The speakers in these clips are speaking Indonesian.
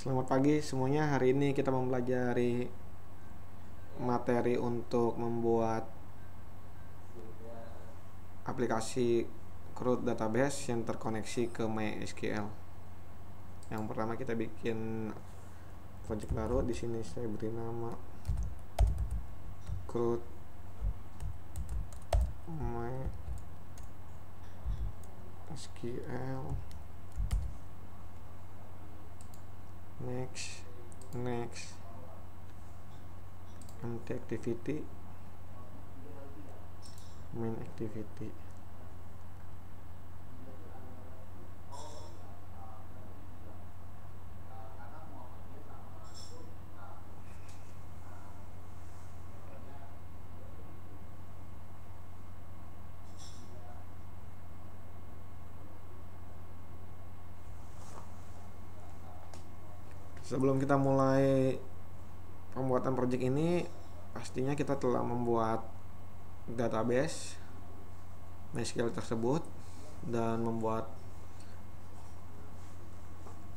Selamat pagi semuanya. Hari ini kita mempelajari materi untuk membuat aplikasi CRUD database yang terkoneksi ke MySQL. Yang pertama kita bikin project baru. Di sini saya beri nama CRUD MySQL. Next empty activity, main activity. Sebelum kita mulai pembuatan project ini, pastinya kita telah membuat database MySQL tersebut dan membuat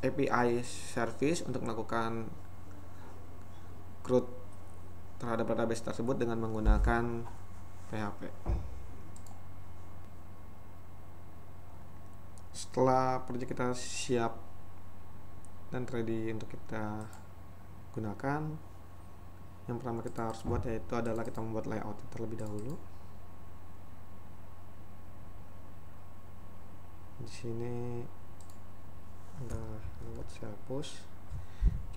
API service untuk melakukan CRUD terhadap database tersebut dengan menggunakan PHP. Setelah project kita siap dan ready untuk kita gunakan, yang pertama kita harus buat yaitu adalah kita membuat layout terlebih dahulu. Di sini ada layout, saya hapus.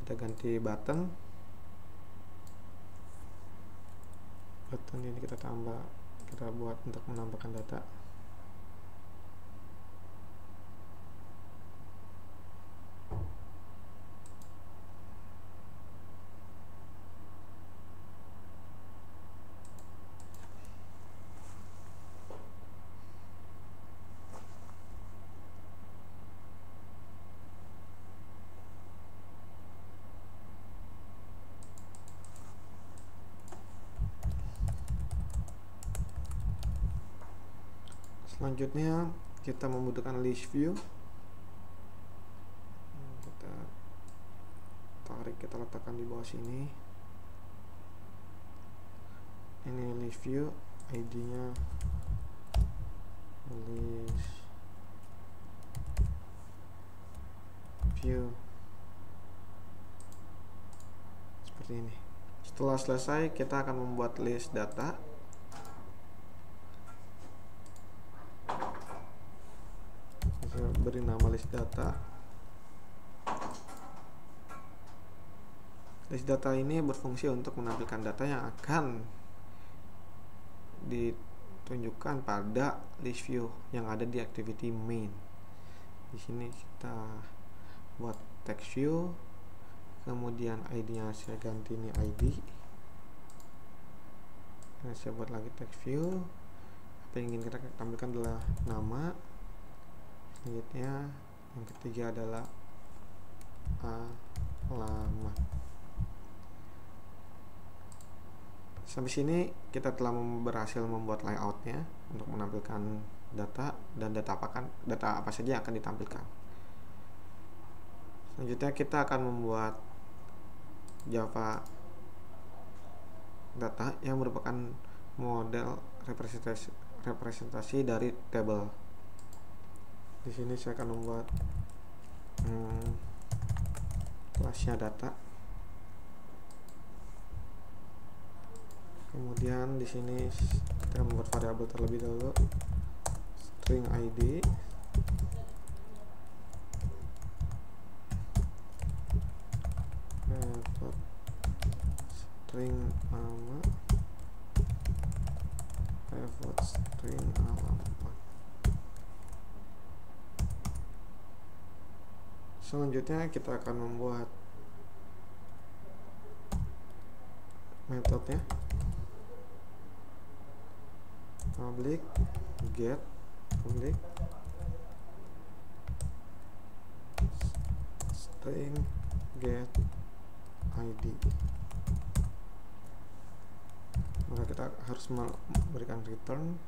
Kita ganti button ini kita buat untuk menambahkan data. Selanjutnya kita membutuhkan list view. Kita tarik, kita letakkan di bawah sini. Ini list view, ID-nya list view seperti ini. Setelah selesai, kita akan membuat list data. Beri nama list data. List data ini berfungsi untuk menampilkan data yang akan ditunjukkan pada list view yang ada di activity main. Di sini kita buat text view, kemudian ID-nya saya ganti ini ID. Nah, saya buat lagi text view. Apa yang ingin kita tampilkan adalah nama. Selanjutnya yang ketiga adalah alamat. Sampai sini kita telah berhasil membuat layoutnya untuk menampilkan data dan data apa saja yang akan ditampilkan. Selanjutnya kita akan membuat Java data yang merupakan model representasi dari tabel. Di sini saya akan membuat kelasnya data. Kemudian di sini kita membuat variabel terlebih dahulu, string ID, string nama, string alamat. Selanjutnya kita akan membuat metodenya, public get public string get ID. Maka kita harus memberikan return.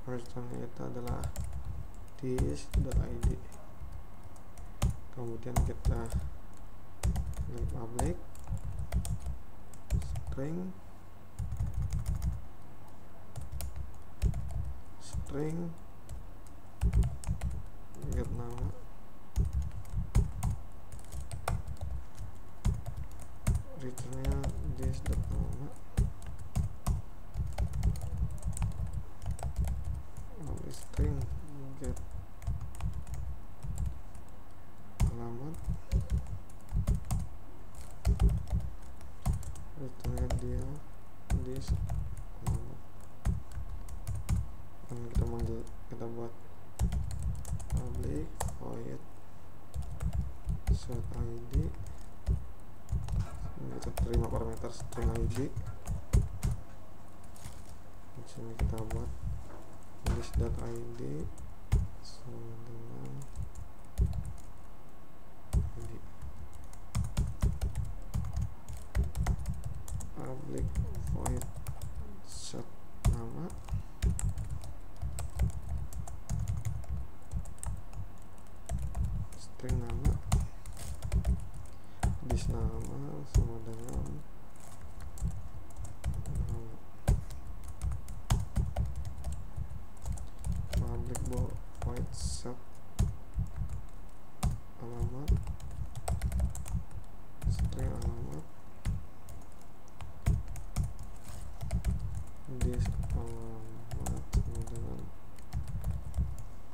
Returnnya itu adalah this.id. Kemudian kita public string get nama returnnya this dot nama public string get alamat returnnya dia this alamat. Dan kita buat public void set id. Ini kita terima parameter string id. Di sini kita buat list.id sama dengan id. Public void set nama string nama dis nama sama dengan nama. Public void set alamat string alamat dis alamat sama dengan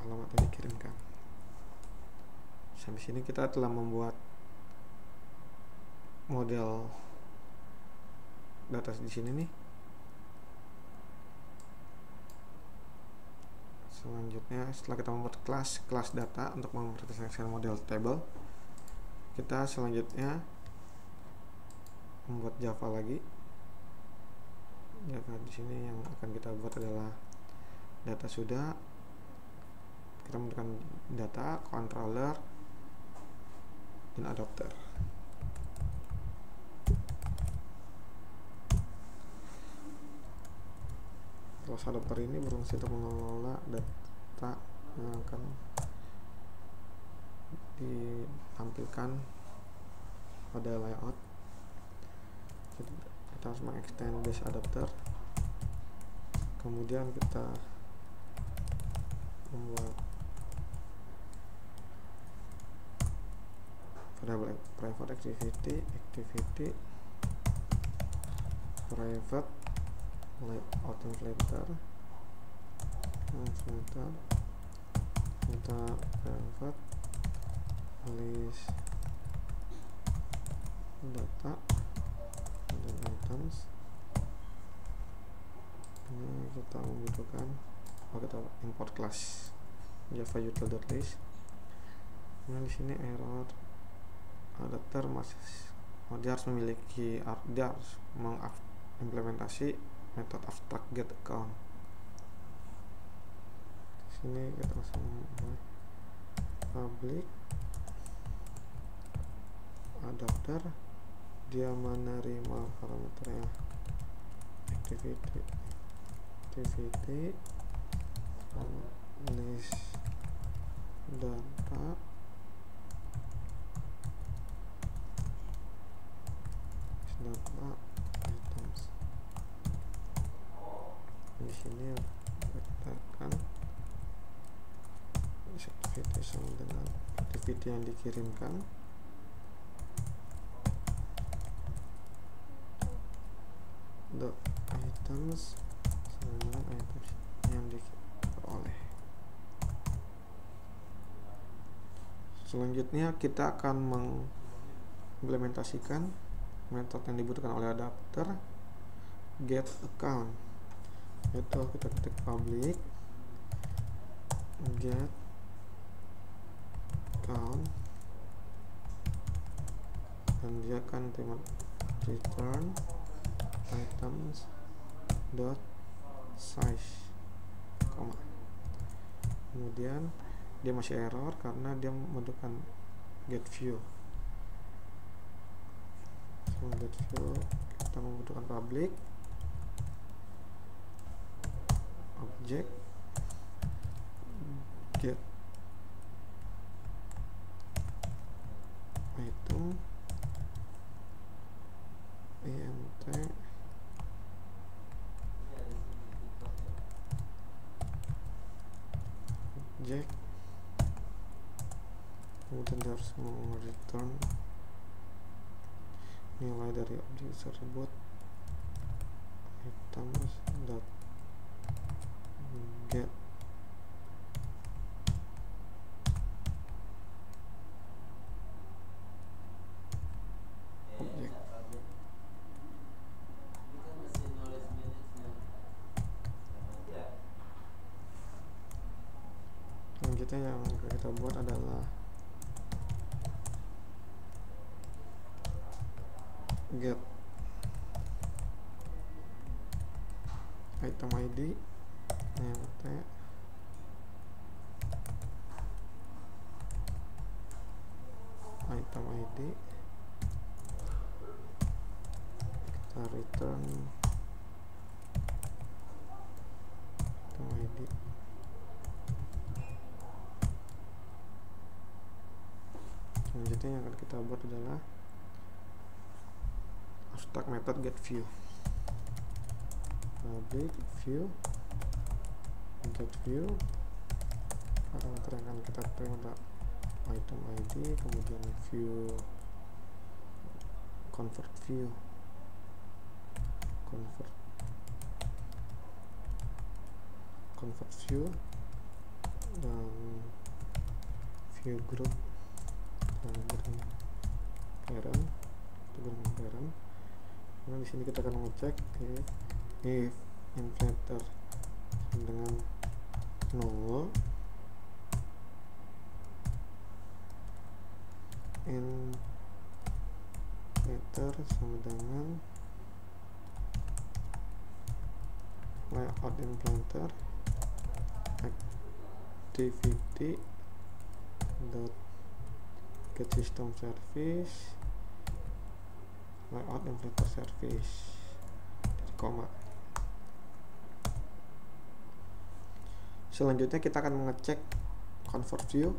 alamat yang dikirimkan. Sampai sini kita telah membuat model data di sini nih. Selanjutnya setelah kita membuat kelas data untuk memrepresentasikan model table, kita selanjutnya membuat Java lagi. Java di sini yang akan kita buat adalah data sudah. Kita menggunakan data controller dan adapter. Class adapter ini berfungsi untuk mengelola data yang akan ditampilkan pada layout. Kita harus mengextend base adapter, kemudian kita membuat variable private activity private layout inflator kita private list data dan items. Ini kita membutuhkan kita import class java util.list. Nah, di sini error adapter masih dia harus memiliki dia harus mengimplementasi metode abstract get account. Di sini kita langsung public adapter, dia menerima parameternya activity list data items. Di sini katakan activity sama dengan activity yang dikirimkan. Items sama dengan items yang diperoleh. Selanjutnya kita akan mengimplementasikan metode yang dibutuhkan oleh adapter get account, yaitu kita ketik public get account dan dia akan terima return items dot size, kemudian dia masih error karena dia membutuhkan get view. Get view kita membutuhkan public object get item harus return nilai dari objek tersebut items dot get objek. Selanjutnya yang kita buat adalah get item ID nt item ID, kita return item ID. Selanjutnya yang akan kita buat adalah abstract method get view, public view get view. Parameter yang akan kita terima adalah item ID, kemudian view convert view dan view group dan parent. Nah, di sini kita akan mengecek if inflator dengan null, inflator sama dengan layout inflator activity dot get system service layout inflator service dari koma. Selanjutnya kita akan mengecek convert view.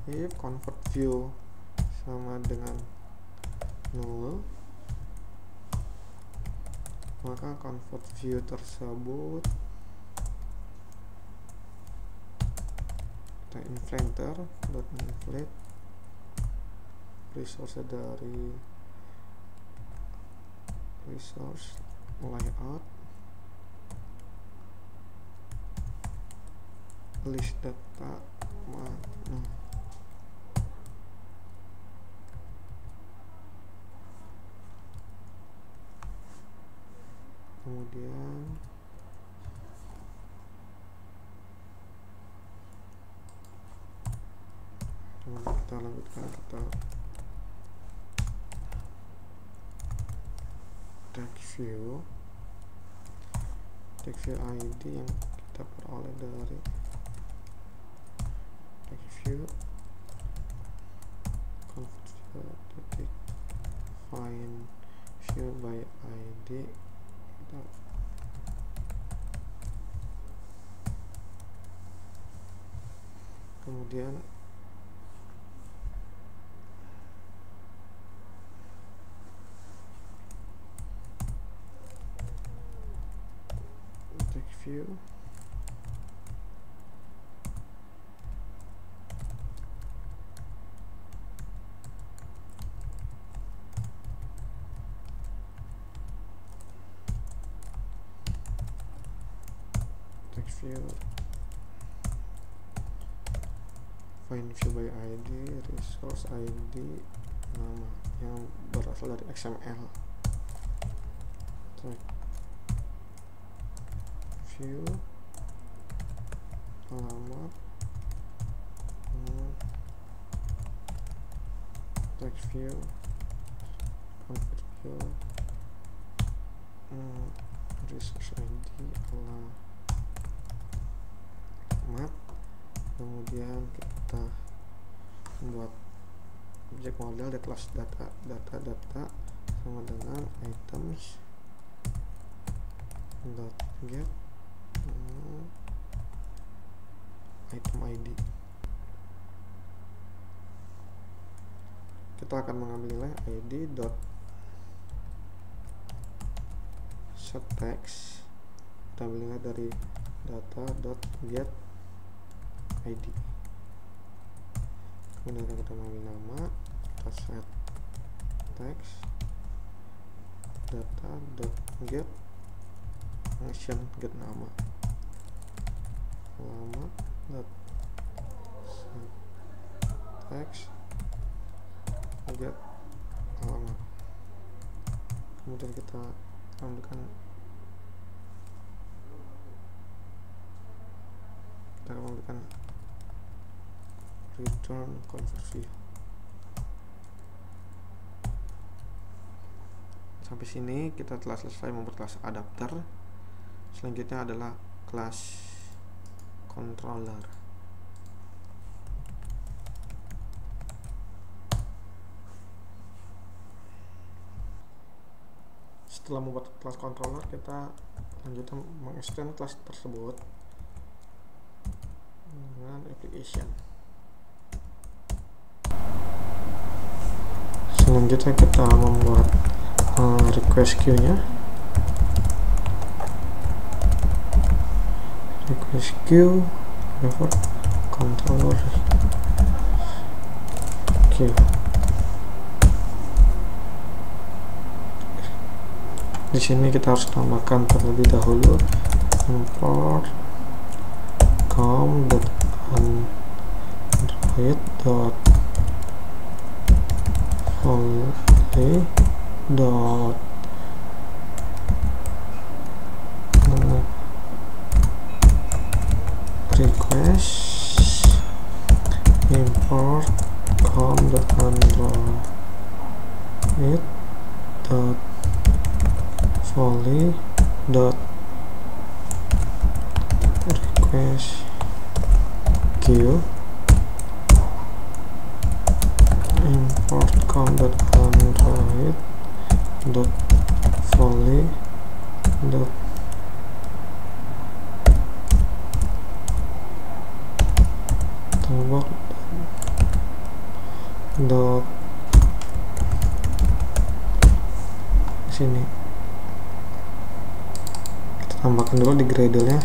If convert view sama dengan null, maka convert view tersebut kita inflator dot inflate resource dari resource layout list data mana. Kemudian kita lanjutkan, kita text view ID yang kita peroleh dari text view convert view titik find view by ID. Kemudian text view find view by ID resource ID nama yang berasal dari XML. View alamat text view convert view resource ID alamat. Kemudian kita membuat objek model di kelas data sama dengan items dot get item ID. Kita akan mengambil nilai ID dot set text, kita ambil nilai dari data dot get ID. kemudian kita ambil nama, kita set text data get function get nama alamat set text get alamat, kemudian kita ambilkan return conversion. Sampai sini kita telah selesai membuat kelas adapter. Selanjutnya adalah kelas controller. Setelah membuat kelas controller, kita lanjutkan mengextend kelas tersebut dengan application. Selanjutnya kita membuat request queue-nya. Request queue controller queue. Di sini kita harus tambahkan terlebih dahulu import com.volley.request import com.android.volley.request queue import com.android.volley. Sini kita tambahkan dulu di Gradle-nya.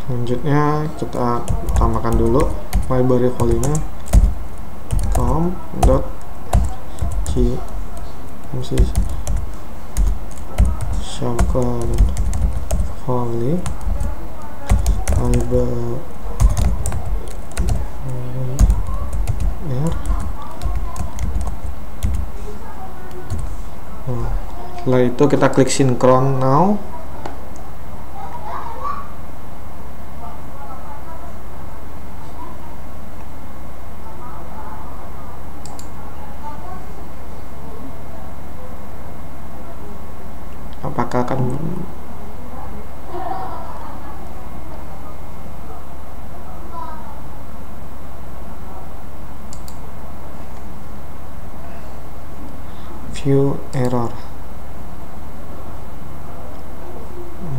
Selanjutnya kita tambahkan dulu library volley-nya volley setelah itu kita klik synchron now. Apakah akan view error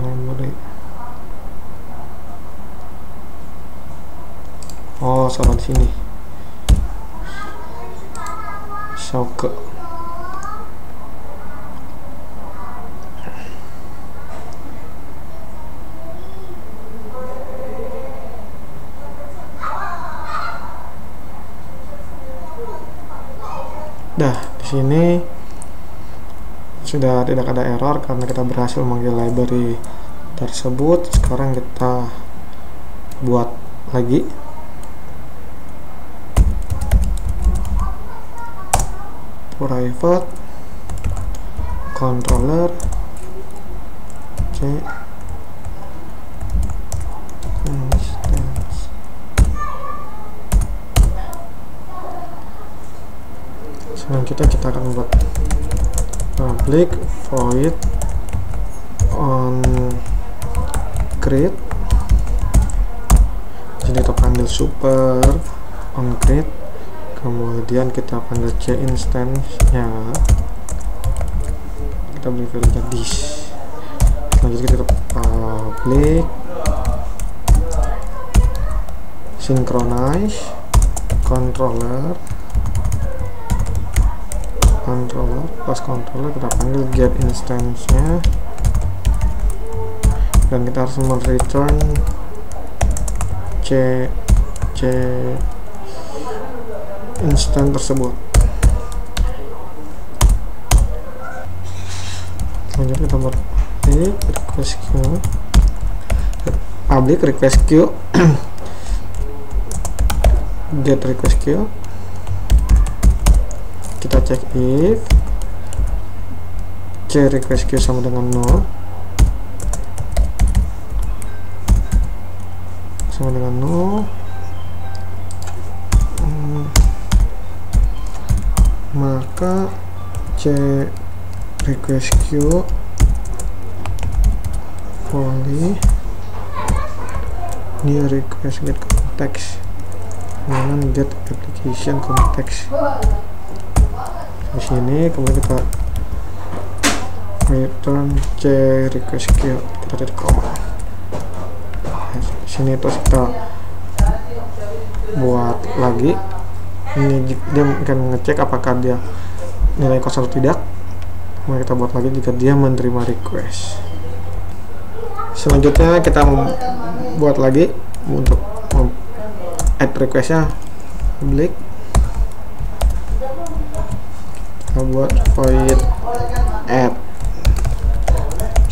memory? Oh, salah di sini. Show ke di sini sudah tidak ada error karena kita berhasil memanggil library tersebut. Sekarang kita buat lagi. Private controller C instance. Selanjutnya kita akan membuat public void on create. Jadi kita panggil super on create, kemudian kita panggil c instance-nya, kita beri value this. Selanjutnya kita public synchronize controller pas controller kita panggil get instance-nya, dan kita harus return c instan tersebut. Selanjutnya kita buat request queue, public request queue get request queue. Kita cek if c request queue sama dengan 0, maka c request queue volley new request get context dengan get application context. Di sini kemudian kita return c request queue, kita titik koma. Sini terus kita buat lagi. Ini dia akan ngecek apakah dia nilai kosong atau tidak. Kemudian kita buat lagi jika dia menerima request. Selanjutnya kita buat lagi untuk add requestnya public. Kita buat void add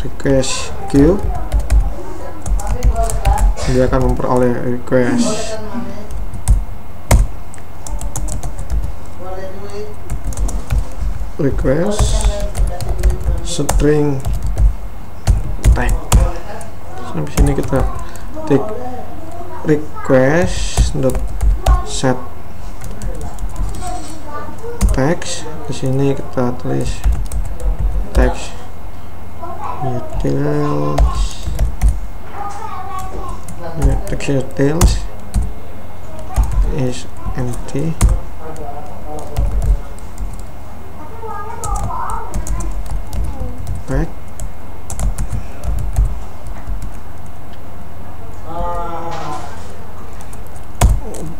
request queue, dia akan memperoleh request. String tag. Sampai sini kita tik request dot set text. Di sini kita tulis text details, text details is empty. Back.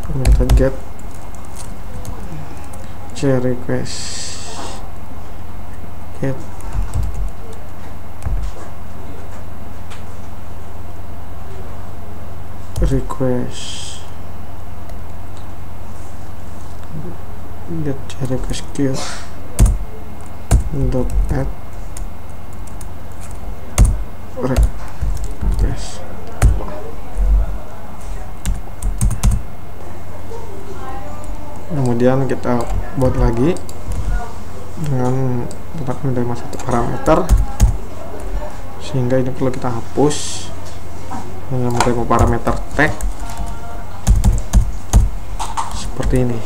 Kita get c request get request get c request queue dot add request. Kemudian kita buat lagi dengan letak menerima satu parameter, sehingga ini perlu kita hapus dengan menerima parameter tag seperti ini.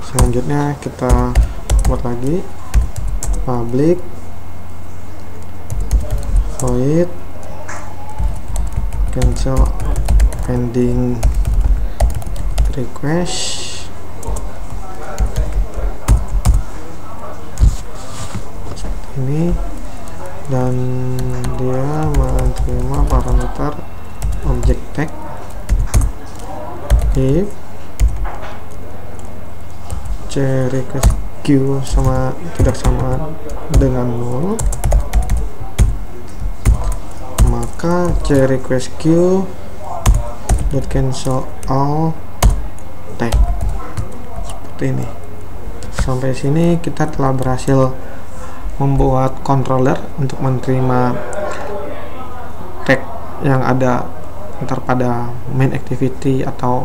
Selanjutnya kita buat lagi public void cancel pending request. Ini dan dia menerima parameter object tag if c request queue tidak sama dengan 0, maka c request queue dot cancel all tag. Seperti ini. Sampai sini kita telah berhasil membuat controller untuk menerima tag yang ada ntar pada main activity atau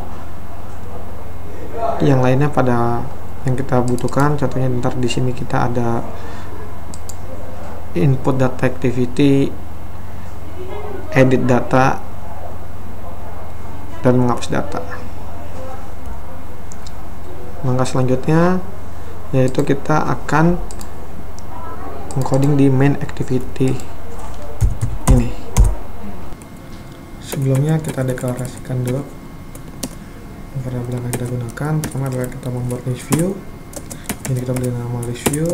yang lainnya pada yang kita butuhkan. Contohnya ntar di sini kita ada input data activity, edit data, dan menghapus data. Langkah selanjutnya yaitu kita akan encoding di main activity ini. Sebelumnya kita deklarasikan dulu variabel yang kita gunakan. Pertama adalah kita membuat list view. Ini kita beri nama list view.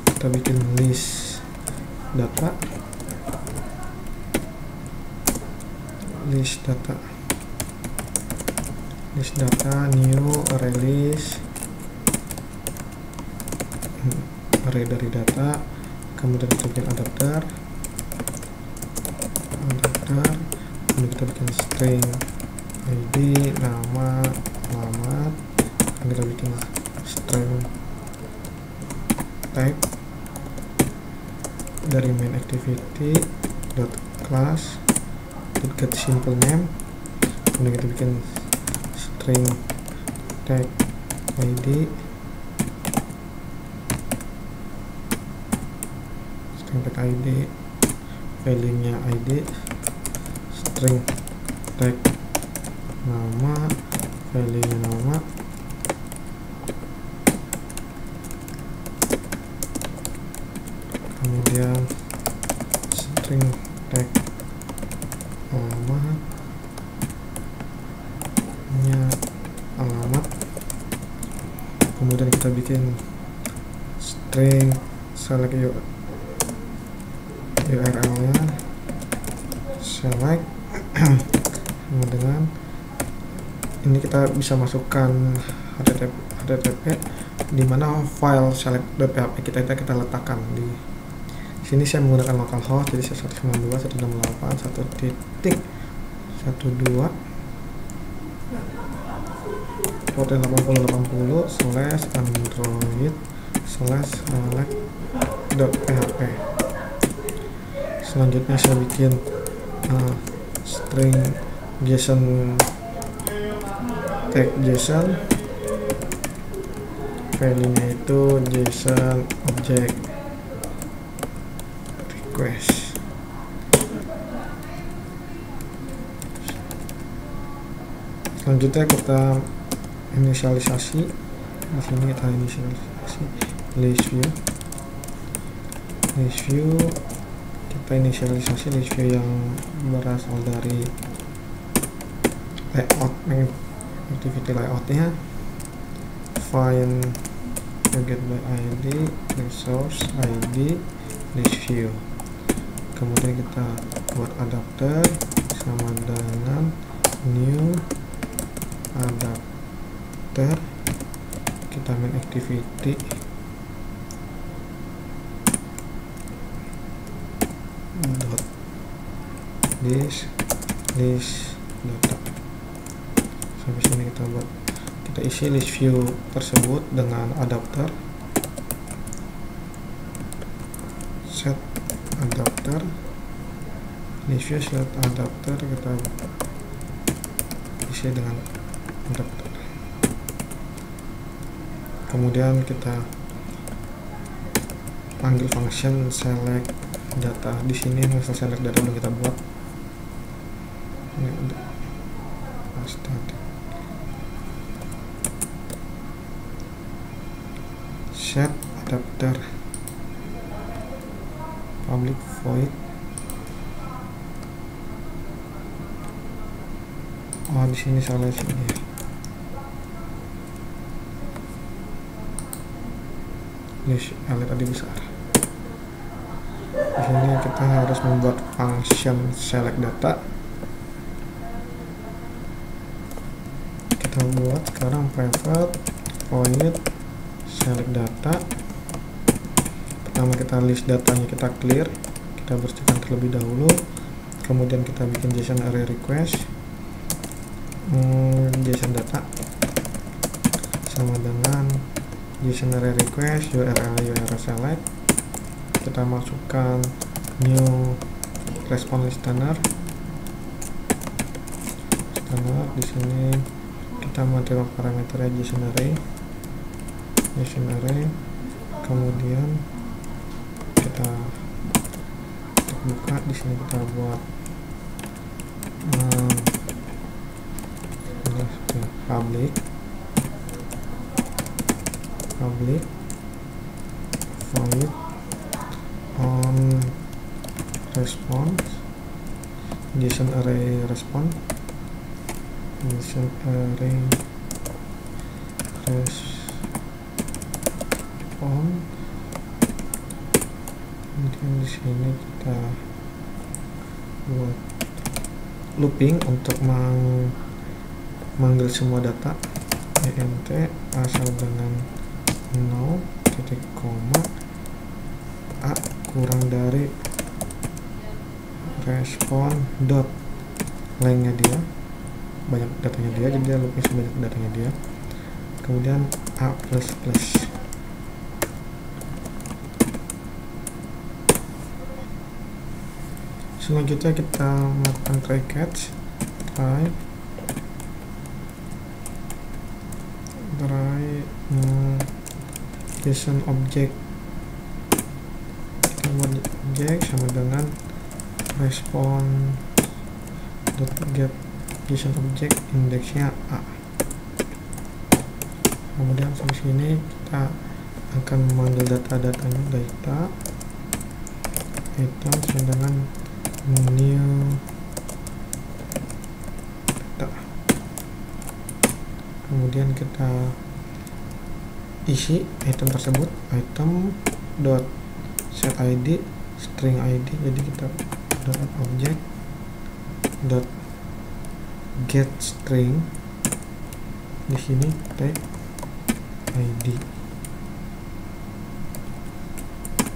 Kita bikin list data, list data new array list, array dari data, kemudian kita bikin adapter Kemudian kita bikin string ID, nama, alamat. Kita bikin string tag dari main activity dot class get simple name. Kemudian kita bikin string tag ID, string tag ID, value nya ID, string tag nama, value nya nama, kemudian string tag alamat nya alamat, kemudian kita bikin string select URL nya select. Dengan ini kita bisa masukkan HTTP di mana file select.php kita letakkan di sini. Saya menggunakan localhost, jadi saya 192.168.1.1.2 port 8080/android/select.php. Selanjutnya saya bikin string JSON tag JSON, value nya itu JSON object request. Selanjutnya kita inisialisasi. Di sini kita inisialisasi list view. Kita inisialisasi list view yang berasal dari layout, activity layoutnya. Find get by ID, resource ID, list view. Kemudian kita buat adapter sama dengan new adapter. Kita main activity dot list data. Sampai sini kita isi list view tersebut dengan adapter. Set adapter list view, set adapter, kita isi dengan adapter. Kemudian kita panggil function select data. Di sini function select data udah kita buat. Ini udah static. Set adapter public void. Oh, di sini salah sini ya. List elit tadi besar. Di sini kita harus membuat function select data. Kita buat sekarang private void select data. Pertama kita list datanya kita clear, kita bersihkan terlebih dahulu. Kemudian kita bikin JSON array request, JSON data sama dengan JSON array request URL select. Kita masukkan new response listener. Di sini kita menerima parameter JSON array. Kemudian kita buka. Di sini kita buat public void on response JSON array response JSON array response. Kemudian di sini kita buat looping untuk manggil semua data. ent asal dengan 0, titik koma a kurang dari respon dot lengthnya dia, banyak datanya dia, jadi dia loopnya sebanyak datanya dia. Kemudian A++. Selanjutnya kita melakukan try catch, try JSON object. Kita buat objek sama dengan respond.get JSON object indeksnya A. Kemudian sampai sini kita akan memanggil data-datanya, data item sama dengan new data. Kemudian kita isi item tersebut, item dot set id string id. Jadi kita dot object dot get string, di sini tag id.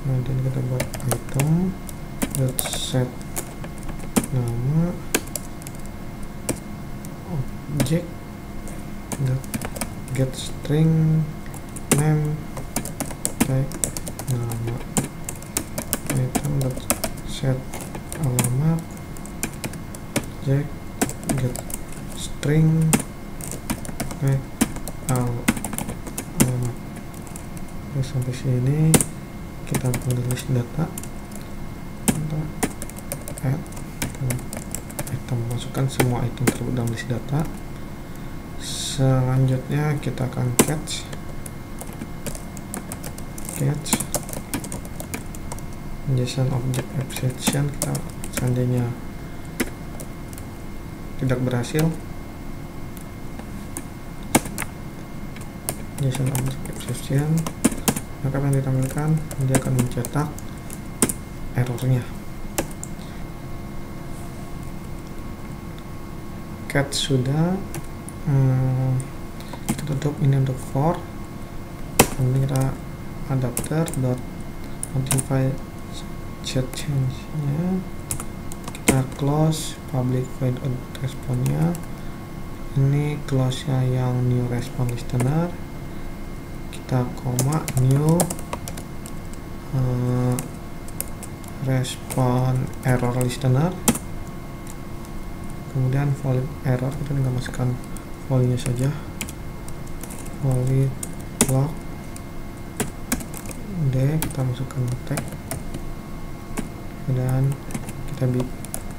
Kemudian kita buat item dot set nama object dot get string name tag nama item dot set alamat object get string tag alamat. Sampai sini kita buat list data, add item, masukkan semua item tersebut dalam list data. Selanjutnya kita akan catch JSON object exception. Kita seandainya tidak berhasil, JSON object exception, maka yang ditampilkan dia akan mencetak errornya. Catch sudah, kita tutup ini untuk for. Kemudian kita adapter dot modify set change nya, kita close public void response-nya. Ini close nya yang new response listener, kita koma new respond error listener. Kemudian valid error kita tinggal masukkan value nya saja, valid log d, kita masukkan tag, dan kita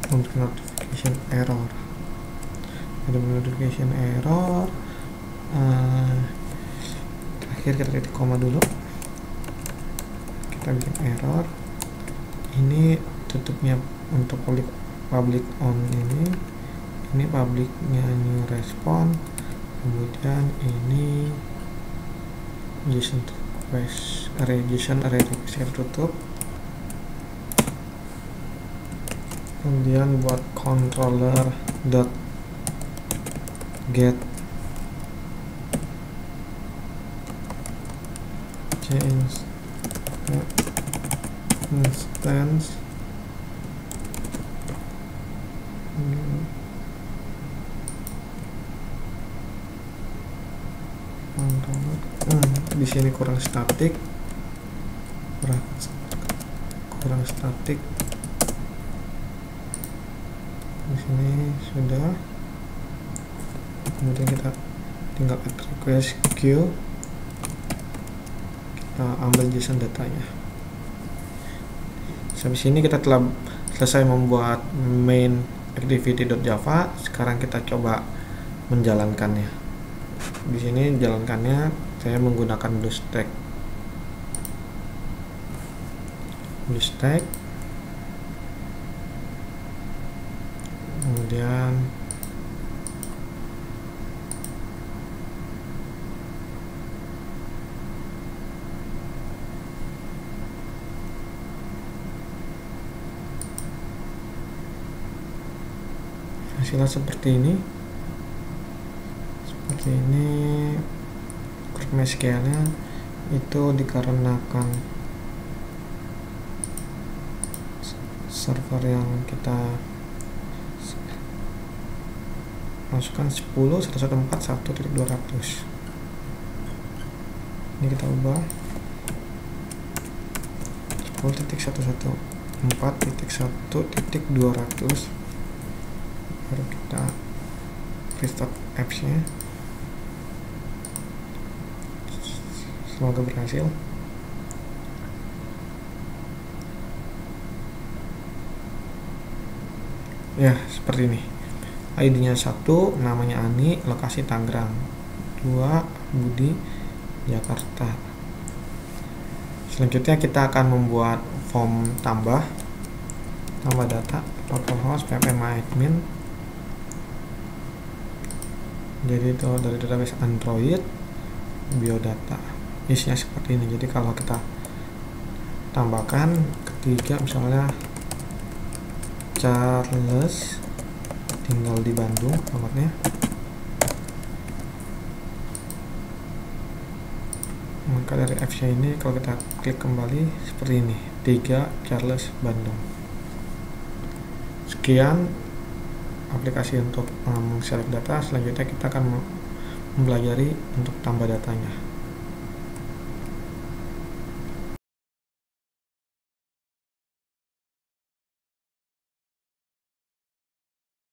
memberikan notification error. Ada notification error, terakhir kita titik koma dulu, kita bikin error. Ini tutupnya untuk public on ini publicnya new response, kemudian ini JSON request array, JSON array request tutup. Kemudian buat controller dot get change instance di sini kurang statik, di sini sudah. Kemudian kita tinggal add request queue, kita ambil JSON datanya. Sampai sini kita telah selesai membuat main activity.java. Sekarang kita coba menjalankannya. Di sini jalankannya saya menggunakan BlueStack. Kemudian hasilnya seperti ini. Group MySQL-nya itu dikarenakan server yang kita masukkan 10.114.1.200. Ini kita ubah 10.114.1.200, baru kita restart apps-nya. Semoga berhasil. Ya, seperti ini. ID-nya 1, namanya Ani, lokasi Tangerang. 2, Budi, Jakarta. Selanjutnya kita akan membuat form tambah data, localhost ppmadmin. Jadi itu dari database Android, biodata. Isinya seperti ini. Jadi kalau kita tambahkan ketiga, misalnya Charles tinggal di Bandung alamatnya, maka dari apps ini kalau kita klik kembali seperti ini, 3 Charles Bandung. Sekian aplikasi untuk mengselect data. Selanjutnya kita akan mempelajari untuk tambah datanya.